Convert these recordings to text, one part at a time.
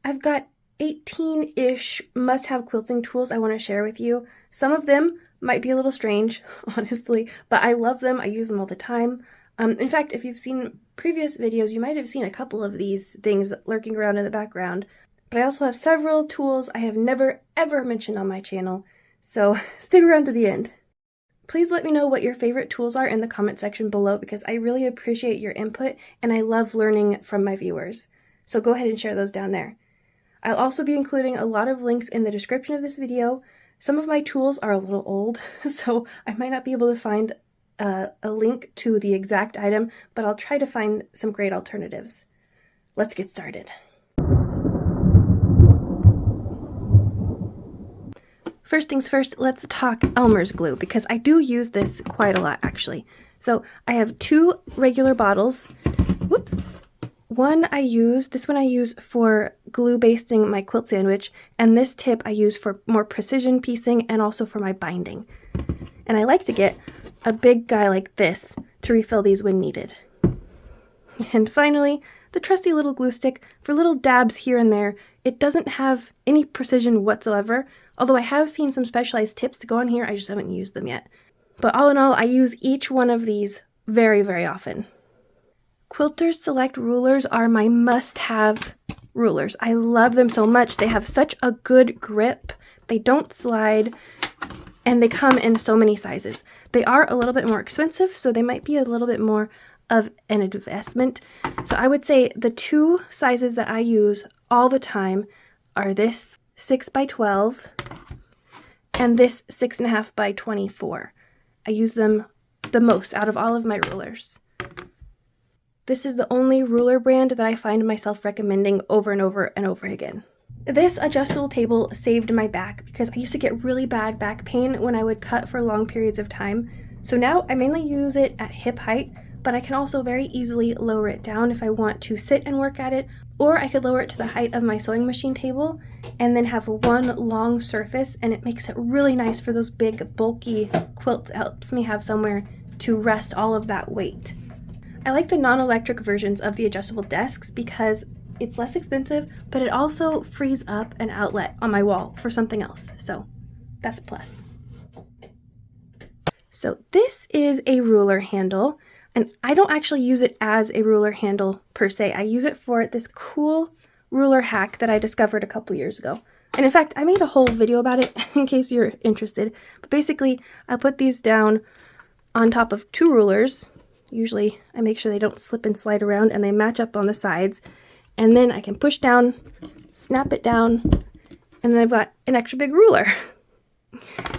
I've got 18-ish must-have quilting tools I want to share with you. Some of them might be a little strange, honestly, but I love them. I use them all the time. In fact, if you've seen previous videos, you might have seen a couple of these things lurking around in the background. But I also have several tools I have never ever mentioned on my channel, so stick around to the end. Please let me know what your favorite tools are in the comment section below because I really appreciate your input and I love learning from my viewers. So go ahead and share those down there. I'll also be including a lot of links in the description of this video. Some of my tools are a little old, so I might not be able to find a link to the exact item, but I'll try to find some great alternatives. Let's get started. First things first, let's talk Elmer's glue, because I do use this quite a lot, actually. So I have 2 regular bottles. Whoops. This one I use for glue basting my quilt sandwich, and this tip I use for more precision piecing and also for my binding. And I like to get a big guy like this to refill these when needed. And finally, the trusty little glue stick for little dabs here and there. It doesn't have any precision whatsoever, although I have seen some specialized tips to go on here, I just haven't used them yet. But all in all, I use each one of these very, very often. Quilters Select rulers are my must-have rulers. I love them so much. They have such a good grip. They don't slide, and they come in so many sizes. They are a little bit more expensive, so they might be a little bit more of an investment. So I would say the 2 sizes that I use all the time are this 6x12 and this 6.5x24. I use them the most out of all of my rulers. This is the only ruler brand that I find myself recommending over and over and over again. This adjustable table saved my back because I used to get really bad back pain when I would cut for long periods of time. So now I mainly use it at hip height, but I can also very easily lower it down if I want to sit and work at it, or I could lower it to the height of my sewing machine table and then have one long surface, and it makes it really nice for those big bulky quilts. It helps me have somewhere to rest all of that weight. I like the non-electric versions of the adjustable desks because it's less expensive, but it also frees up an outlet on my wall for something else, so that's a plus. So this is a ruler handle, and I don't actually use it as a ruler handle per se. I use it for this cool ruler hack that I discovered a couple years ago. And in fact, I made a whole video about it in case you're interested. But basically, I put these down on top of 2 rulers. Usually I make sure they don't slip and slide around and they match up on the sides. And then I can push down, snap it down, and then I've got an extra big ruler.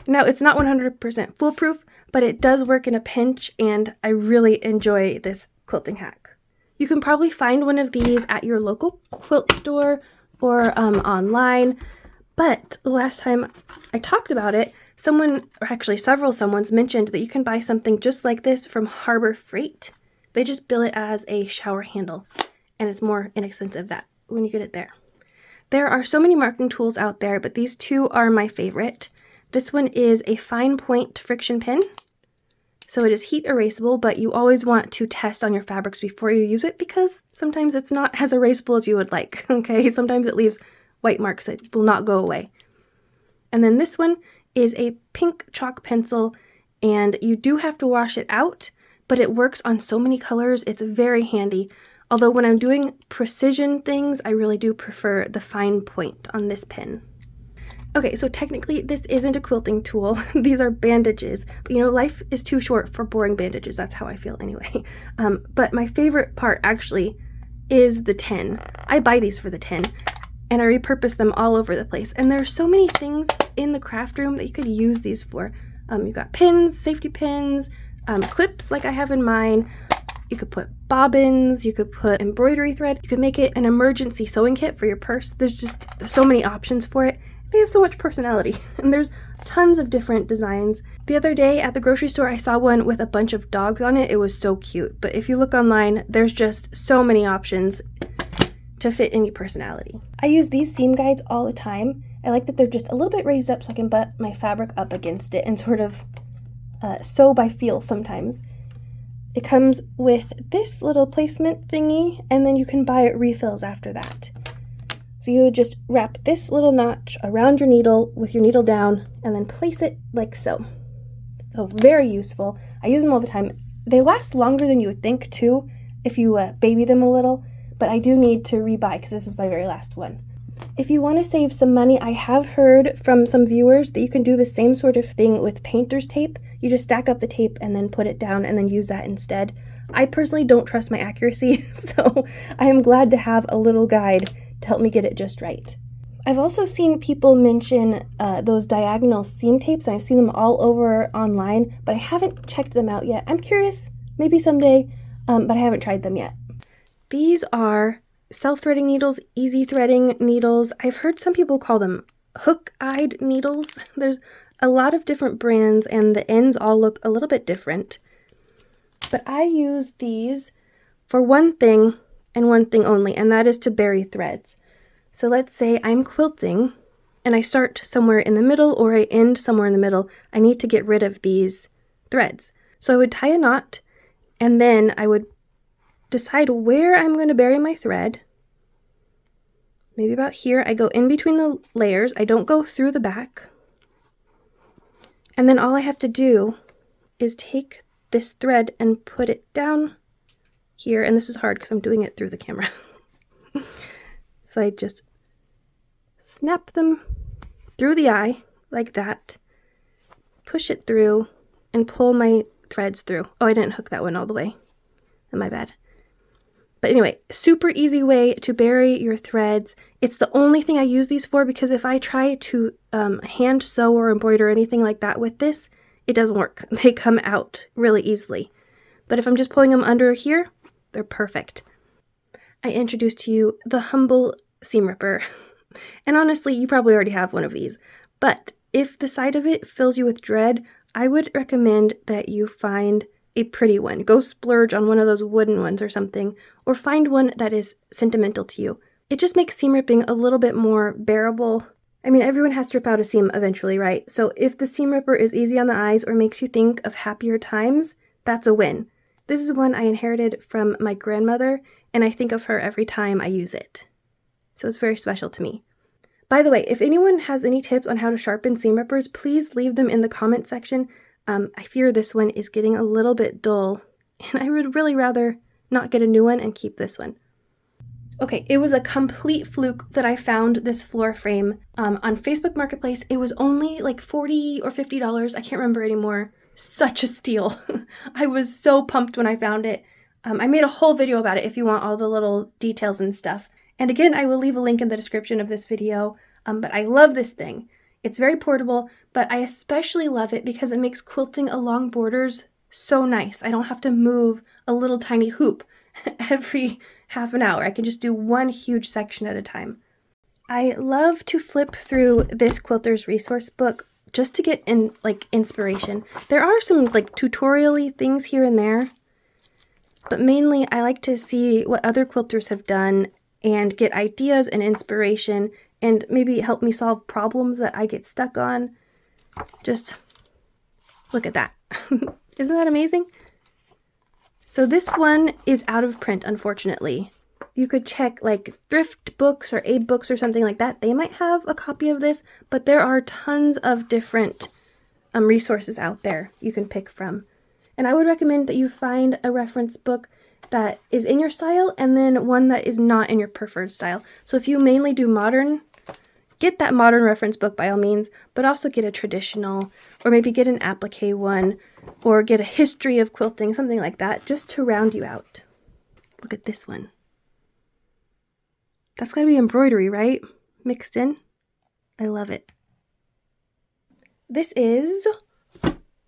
Now, it's not 100% foolproof, but it does work in a pinch, and I really enjoy this quilting hack. You can probably find one of these at your local quilt store or online, but the last time I talked about it, someone, or actually several someones, mentioned that you can buy something just like this from Harbor Freight. They just bill it as a shower handle, and it's more inexpensive that when you get it there. There are so many marking tools out there, but these 2 are my favorite. This one is a fine point friction pin. So it is heat erasable, but you always want to test on your fabrics before you use it because sometimes it's not as erasable as you would like, okay? Sometimes it leaves white marks that will not go away. And then this one is a pink chalk pencil, and you do have to wash it out, but it works on so many colors. It's very handy. Although when I'm doing precision things, I really do prefer the fine point on this pen. Okay, so technically this isn't a quilting tool. These are bandages, but you know, life is too short for boring bandages. That's how I feel anyway. But my favorite part actually is the tin. I buy these for the tin, and I repurpose them all over the place. And there's so many things in the craft room that you could use these for. You've got pins, safety pins, clips like I have in mine. You could put bobbins, you could put embroidery thread, you could make it an emergency sewing kit for your purse. There's just so many options for it. They have so much personality, and there's tons of different designs. The other day at the grocery store, I saw one with a bunch of dogs on it. It was so cute, but if you look online, there's just so many options to fit any personality. I use these seam guides all the time. I like that they're just a little bit raised up so I can butt my fabric up against it and sort of sew by feel sometimes. It comes with this little placement thingy, and then you can buy refills after that. So So you would just wrap this little notch around your needle with your needle down and then place it like so. So very useful. I use them all the time. They last longer than you would think too if you baby them a little, but I do need to rebuy because this is my very last one. If you want to save some money, I have heard from some viewers that you can do the same sort of thing with painter's tape. You just stack up the tape and then put it down and then use that instead. I personally don't trust my accuracy, so I am glad to have a little guide to help me get it just right. I've also seen people mention those diagonal seam tapes, and I've seen them all over online, but I haven't checked them out yet. I'm curious, maybe someday, but I haven't tried them yet. These are self-threading needles, easy threading needles. I've heard some people call them hook-eyed needles. There's a lot of different brands, and the ends all look a little bit different. But I use these for one thing and one thing only, and that is to bury threads. So let's say I'm quilting and I start somewhere in the middle or I end somewhere in the middle. I need to get rid of these threads. So I would tie a knot and then I would decide where I'm going to bury my thread. Maybe about here. I go in between the layers. I don't go through the back. And then all I have to do is take this thread and put it down here. And this is hard because I'm doing it through the camera. So I just snap them through the eye like that, push it through, and pull my threads through. Oh, I didn't hook that one all the way. My bad. But anyway, super easy way to bury your threads. It's the only thing I use these for because if I try to hand sew or embroider anything like that with this, it doesn't work. They come out really easily. But if I'm just pulling them under here, they're perfect. I introduced to you the humble seam ripper. And honestly, you probably already have one of these. But if the sight of it fills you with dread, I would recommend that you find a pretty one. Go splurge on one of those wooden ones or something, or find one that is sentimental to you. It just makes seam ripping a little bit more bearable. I mean, everyone has to rip out a seam eventually, right? So if the seam ripper is easy on the eyes or makes you think of happier times, that's a win. This is one I inherited from my grandmother, and I think of her every time I use it. So it's very special to me. By the way, if anyone has any tips on how to sharpen seam rippers, please leave them in the comment section. I fear this one is getting a little bit dull, and I would really rather not get a new one and keep this one. Okay, it was a complete fluke that I found this floor frame on Facebook Marketplace. It was only like $40 or $50. I can't remember anymore. Such a steal. I was so pumped when I found it. I made a whole video about it if you want all the little details and stuff. And again, I will leave a link in the description of this video, but I love this thing. It's very portable, but I especially love it because it makes quilting along borders so nice. I don't have to move a little tiny hoop every half an hour. I can just do one huge section at a time. I love to flip through this quilter's resource book just to get inspiration. There are some tutorial-y things here and there, but mainly I like to see what other quilters have done and get ideas and inspiration and maybe help me solve problems that I get stuck on. Just look at that. Isn't that amazing? So this one is out of print, unfortunately. You could check thrift books or Abe books or something like that. They might have a copy of this, but there are tons of different resources out there you can pick from. And I would recommend that you find a reference book that is in your style and then one that is not in your preferred style. So if you mainly do modern, get that modern reference book by all means, but also get a traditional, or maybe get an applique one, or get a history of quilting, something like that, just to round you out. Look at this one. That's gotta be embroidery, right? Mixed in. I love it. This is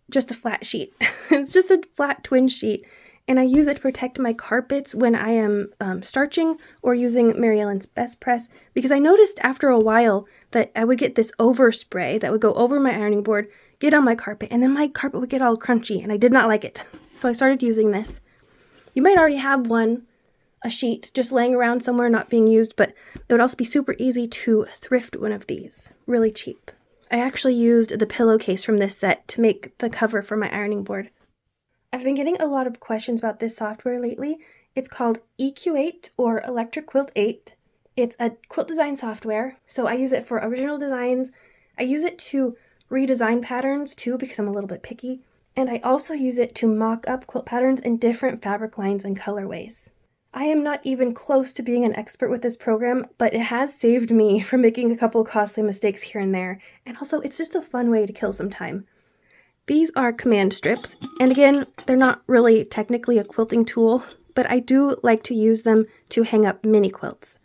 just a flat sheet. It's just a flat twin sheet, and I use it to protect my carpets when I am starching or using Mary Ellen's Best Press, because I noticed after a while that I would get this overspray that would go over my ironing board, get on my carpet, and then my carpet would get all crunchy, and I did not like it. So I started using this. You might already have one, a sheet, just laying around somewhere not being used, but it would also be super easy to thrift one of these, really cheap. I actually used the pillowcase from this set to make the cover for my ironing board. I've been getting a lot of questions about this software lately. It's called EQ8 or Electric Quilt 8. It's a quilt design software, so I use it for original designs. I use it to redesign patterns too because I'm a little bit picky. And I also use it to mock up quilt patterns in different fabric lines and colorways. I am not even close to being an expert with this program, but it has saved me from making a couple costly mistakes here and there. And also, it's just a fun way to kill some time. These are command strips, and again, they're not really technically a quilting tool, but I do like to use them to hang up mini quilts.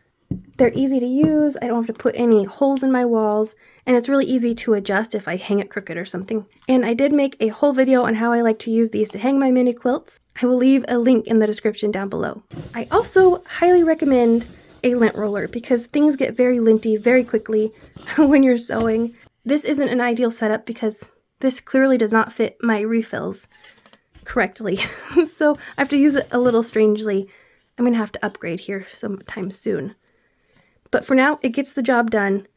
They're easy to use, I don't have to put any holes in my walls, and it's really easy to adjust if I hang it crooked or something. And I did make a whole video on how I like to use these to hang my mini quilts. I will leave a link in the description down below. I also highly recommend a lint roller because things get very linty very quickly when you're sewing. This isn't an ideal setup because this clearly does not fit my refills correctly, so I have to use it a little strangely. I'm going to have to upgrade here sometime soon. But for now, it gets the job done.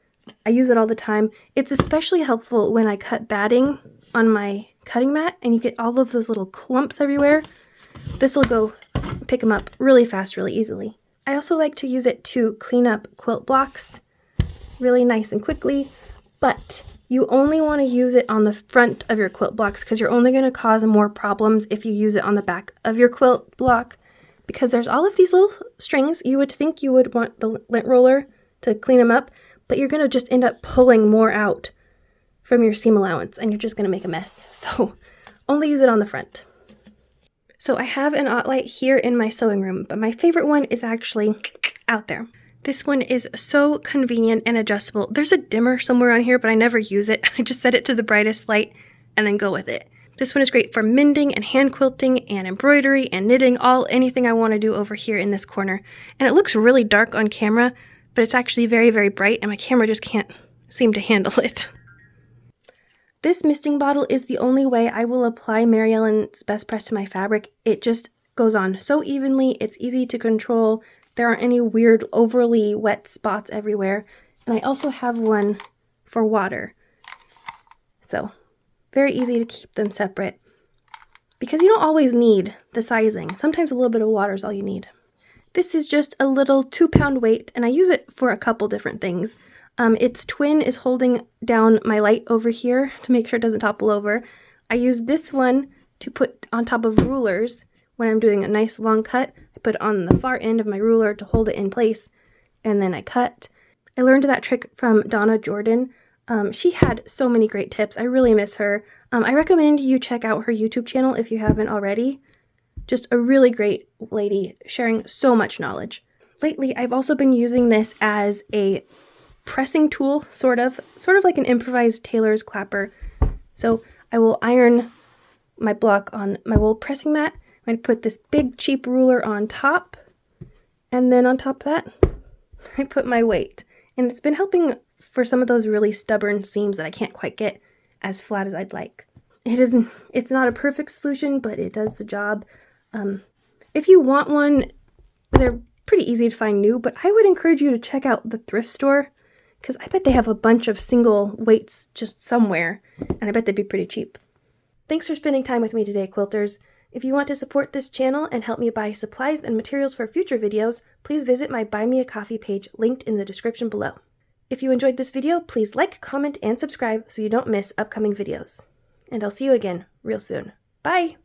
I use it all the time. It's especially helpful when I cut batting on my cutting mat and you get all of those little clumps everywhere. This will go pick them up really fast, really easily. I also like to use it to clean up quilt blocks really nice and quickly, but you only want to use it on the front of your quilt blocks because you're only going to cause more problems if you use it on the back of your quilt block, because there's all of these little strings. You would think you would want the lint roller to clean them up, but you're going to just end up pulling more out from your seam allowance and you're just going to make a mess. So only use it on the front. So I have an light here in my sewing room, but my favorite one is actually out there. This one is so convenient and adjustable. There's a dimmer somewhere on here, but I never use it. I just set it to the brightest light and then go with it. This one is great for mending and hand quilting and embroidery and knitting, anything I want to do over here in this corner. And it looks really dark on camera, but it's actually very, very bright and my camera just can't seem to handle it. This misting bottle is the only way I will apply Mary Ellen's Best Press to my fabric. It just goes on so evenly, it's easy to control. There aren't any weird overly wet spots everywhere. And I also have one for water. So very easy to keep them separate because you don't always need the sizing. Sometimes a little bit of water is all you need. This is just a little 2-pound weight and I use it for a couple different things. Its twin is holding down my light over here to make sure it doesn't topple over. I use this one to put on top of rulers when I'm doing a nice long cut. I put it on the far end of my ruler to hold it in place, and then I cut. I learned that trick from Donna Jordan. She had so many great tips. I really miss her. I recommend you check out her YouTube channel if you haven't already. Just a really great lady sharing so much knowledge. Lately, I've also been using this as a pressing tool, sort of like an improvised tailor's clapper. So I will iron my block on my wool pressing mat. I'm going to put this big cheap ruler on top, and then on top of that, I put my weight. And it's been helping for some of those really stubborn seams that I can't quite get as flat as I'd like. It's not a perfect solution, but it does the job. If you want one, they're pretty easy to find new, but I would encourage you to check out the thrift store because I bet they have a bunch of single weights just somewhere, and I bet they'd be pretty cheap. Thanks for spending time with me today, quilters. If you want to support this channel and help me buy supplies and materials for future videos, please visit my Buy Me a Coffee page linked in the description below. If you enjoyed this video, please like, comment, and subscribe so you don't miss upcoming videos. And I'll see you again real soon. Bye!